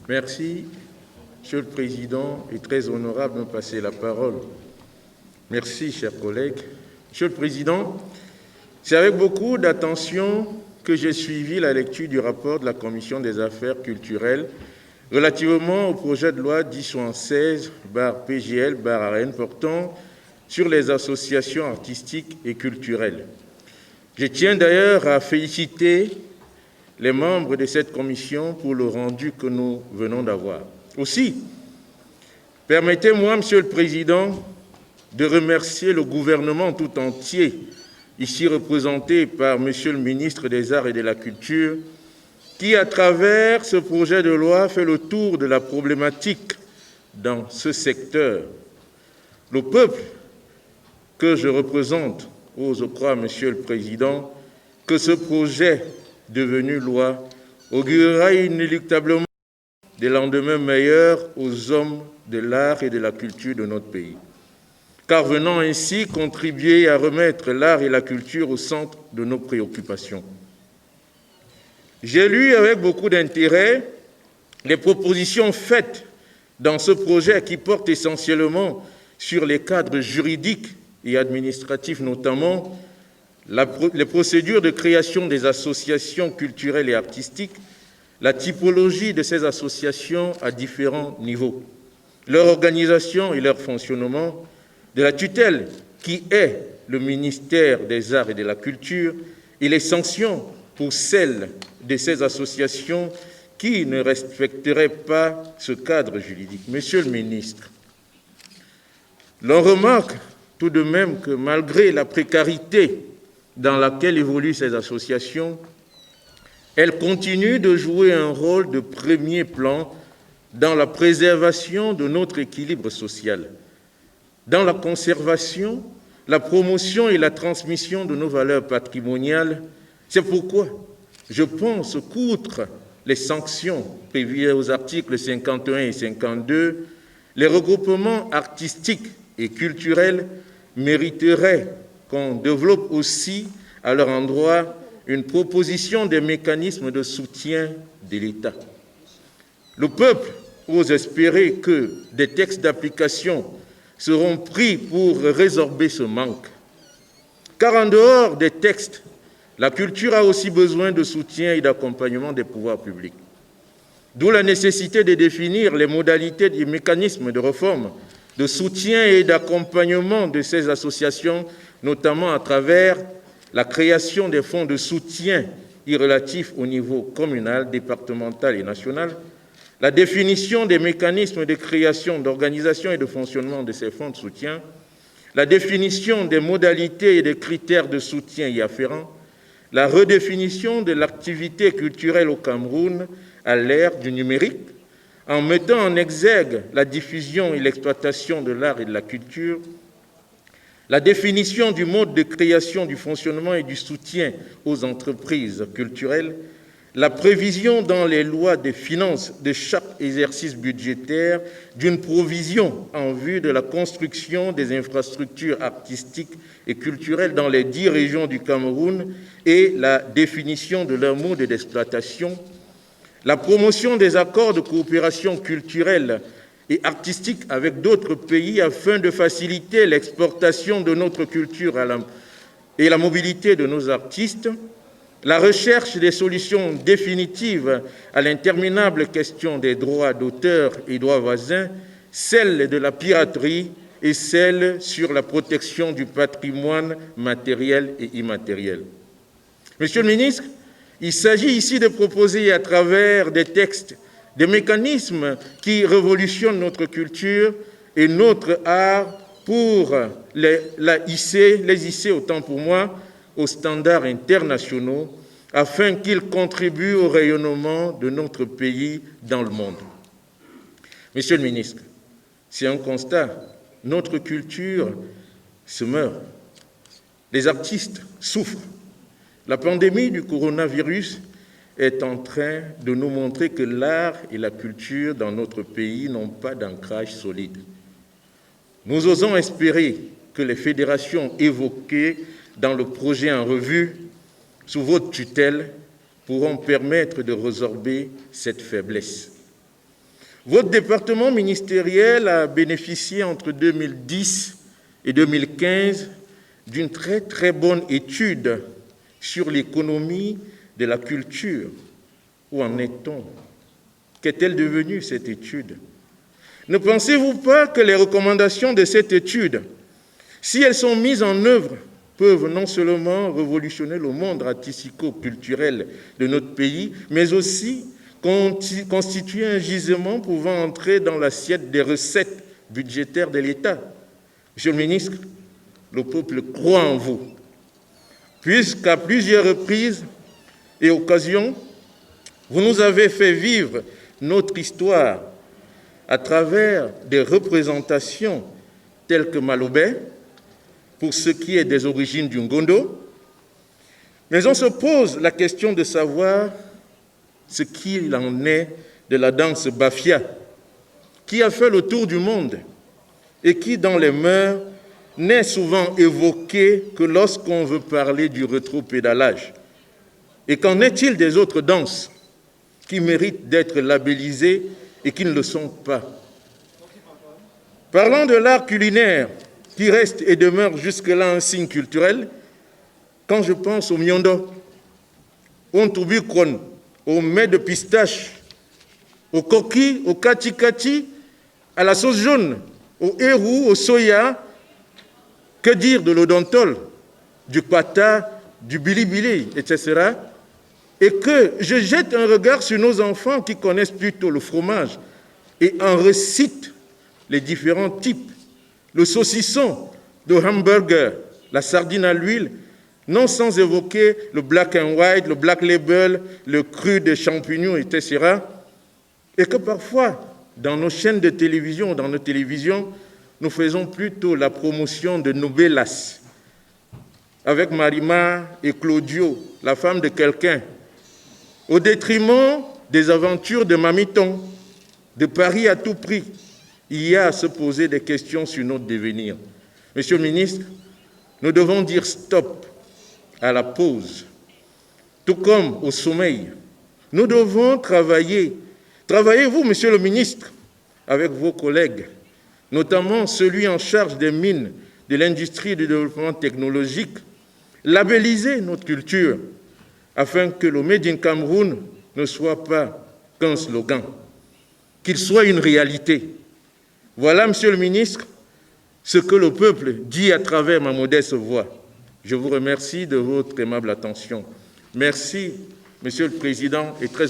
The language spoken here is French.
Merci, Monsieur le Président, et très honorable de me passer la parole. Merci, chers collègues. Monsieur le Président, c'est avec beaucoup d'attention que j'ai suivi la lecture du rapport de la Commission des affaires culturelles relativement au projet de loi 1076/PGL/ARN portant sur les associations artistiques et culturelles. Je tiens d'ailleurs à féliciter les membres de cette commission pour le rendu que nous venons d'avoir. Aussi, permettez-moi, Monsieur le Président, de remercier le gouvernement tout entier, ici représenté par Monsieur le ministre des Arts et de la Culture, qui, à travers ce projet de loi, fait le tour de la problématique dans ce secteur. Le peuple que je représente ose croire, Monsieur le Président, que ce projet devenu loi augurera inéluctablement des lendemains meilleurs aux hommes de l'art et de la culture de notre pays, car venant ainsi contribuer à remettre l'art et la culture au centre de nos préoccupations. J'ai lu avec beaucoup d'intérêt les propositions faites dans ce projet qui portent essentiellement sur les cadres juridiques et administratifs, notamment les procédures de création des associations culturelles et artistiques, la typologie de ces associations à différents niveaux, leur organisation et leur fonctionnement, de la tutelle qui est le ministère des Arts et de la Culture et les sanctions pour celles de ces associations qui ne respecteraient pas ce cadre juridique. Monsieur le ministre, l'on remarque tout de même que malgré la précarité dans laquelle évoluent ces associations, elles continuent de jouer un rôle de premier plan dans la préservation de notre équilibre social, dans la conservation, la promotion et la transmission de nos valeurs patrimoniales. C'est pourquoi je pense qu'outre les sanctions prévues aux articles 51 et 52, les regroupements artistiques et culturels mériteraient qu'on développe aussi à leur endroit une proposition des mécanismes de soutien de l'État. Le peuple ose espérer que des textes d'application seront pris pour résorber ce manque. Car en dehors des textes, la culture a aussi besoin de soutien et d'accompagnement des pouvoirs publics. D'où la nécessité de définir les modalités des mécanismes de réforme, de soutien et d'accompagnement de ces associations, notamment à travers la création des fonds de soutien relatifs au niveau communal, départemental et national, la définition des mécanismes de création, d'organisation et de fonctionnement de ces fonds de soutien, la définition des modalités et des critères de soutien y afférents, la redéfinition de l'activité culturelle au Cameroun à l'ère du numérique, en mettant en exergue la diffusion et l'exploitation de l'art et de la culture, la définition du mode de création, du fonctionnement et du soutien aux entreprises culturelles, la prévision dans les lois des finances de chaque exercice budgétaire d'une provision en vue de la construction des infrastructures artistiques et culturelles dans les 10 régions du Cameroun et la définition de leur mode d'exploitation, la promotion des accords de coopération culturelle et artistique avec d'autres pays afin de faciliter l'exportation de notre culture et la mobilité de nos artistes, la recherche des solutions définitives à l'interminable question des droits d'auteur et droits voisins, celle de la piraterie et celle sur la protection du patrimoine matériel et immatériel. Monsieur le ministre, il s'agit ici de proposer à travers des textes des mécanismes qui révolutionnent notre culture et notre art pour les hisser, autant pour moi, aux standards internationaux afin qu'ils contribuent au rayonnement de notre pays dans le monde. Monsieur le ministre, c'est un constat, notre culture se meurt, les artistes souffrent. La pandémie du coronavirus est en train de nous montrer que l'art et la culture dans notre pays n'ont pas d'ancrage solide. Nous osons espérer que les fédérations évoquées dans le projet en revue, sous votre tutelle, pourront permettre de résorber cette faiblesse. Votre département ministériel a bénéficié entre 2010 et 2015 d'une très bonne étude sur l'économie de la culture. Où en est-on? Qu'est-elle devenue, cette étude? Ne pensez-vous pas que les recommandations de cette étude, si elles sont mises en œuvre, peuvent non seulement révolutionner le monde artistico-culturel de notre pays, mais aussi constituer un gisement pouvant entrer dans l'assiette des recettes budgétaires de l'État? Monsieur le ministre, le peuple croit en vous, puisqu'à plusieurs reprises et occasions, vous nous avez fait vivre notre histoire à travers des représentations telles que Malobé, pour ce qui est des origines du Ngondo. Mais on se pose la question de savoir ce qu'il en est de la danse Bafia, qui a fait le tour du monde et qui, dans les mœurs, n'est souvent évoquée que lorsqu'on veut parler du rétropédalage. Et qu'en est-il des autres danses qui méritent d'être labellisées et qui ne le sont pas? Parlant de l'art culinaire, qui reste et demeure jusque-là un signe culturel, quand je pense au miondo, au ntubikron, au mets de pistache, au coquille, au kati-kati, à la sauce jaune, au hérou, au soya, que dire de l'odontol, du pata, du bilibili, etc. Et que je jette un regard sur nos enfants qui connaissent plutôt le fromage et en récitent les différents types, le saucisson, le hamburger, la sardine à l'huile, non sans évoquer le black and white, le black label, le cru de champignons, etc. Et que parfois, dans nos chaînes de télévision, dans nos télévisions, nous faisons plutôt la promotion de Novelas, avec Marima et Claudio, la femme de quelqu'un, au détriment des aventures de Mamiton, de Paris à tout prix. Il y a à se poser des questions sur notre devenir. Monsieur le ministre, nous devons dire stop à la pause, tout comme au sommeil. Nous devons travailler. Travaillez-vous, monsieur le ministre, avec vos collègues, notamment celui en charge des mines, de l'industrie et du développement technologique, labelliser notre culture afin que le Made in Cameroun ne soit pas qu'un slogan, qu'il soit une réalité. Voilà, monsieur le ministre, ce que le peuple dit à travers ma modeste voix. Je vous remercie de votre aimable attention. Merci, monsieur le président, et très